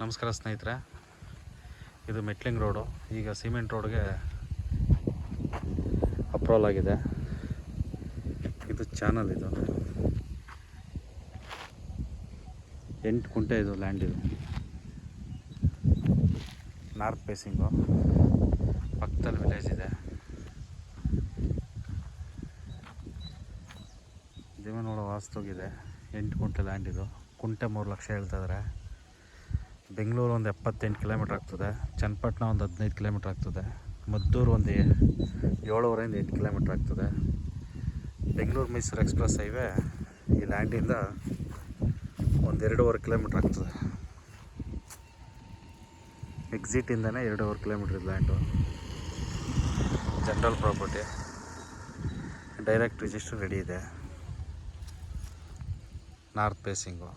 ನಮಸ್ಕಾರ ಸ್ನೇಹಿತರೆ, ಇದು ಮೆಟ್ಲಿಂಗ್ ರೋಡು. ಈಗ ಸಿಮೆಂಟ್ ರೋಡ್ಗೆ ಅಪ್ರೂವಲ್ ಆಗಿದೆ. ಇದು ಚಾನಲ್, ಇದು 8 ಕುಂಟೆ ಇದು ಲ್ಯಾಂಡ್. ಇದು ನಾರ್ತ್ ಫೇಸಿಂಗು, ಪಕ್ಕದಲ್ಲಿ ವಿಲೇಜ್ ಇದೆ. ಜಮೀನುಗಳ ವಾಸ್ತುಗಿದೆ. 8 ಕುಂಟೆ ಲ್ಯಾಂಡ್. ಇದು ಕುಂಟೆ 3 ಲಕ್ಷ ಹೇಳ್ತಾಯಿದ್ದಾರೆ. ಬೆಂಗಳೂರು ಒಂದು 78 ಕಿಲೋಮೀಟ್ರ್ ಆಗ್ತದೆ. ಚನ್ನಪಟ್ಟಣ ಒಂದು 15 ಕಿಲೋಮೀಟ್ರ್ ಆಗ್ತದೆ. ಮದ್ದೂರು ಒಂದು 7.5 8 ಕಿಲೋಮೀಟ್ರ್ ಆಗ್ತದೆ. ಬೆಂಗಳೂರು ಮೈಸೂರು ಎಕ್ಸ್ಪ್ರೆಸ್ ಹೈವೇ ಈ ಲ್ಯಾಂಡಿಂದ ಒಂದು 2.5 ಕಿಲೋಮೀಟ್ರ್ ಆಗ್ತದೆ. ಎಕ್ಸಿಟಿಂದನೇ 2.5 kilometre land. General property, direct register ready ಇದೆ. North facing.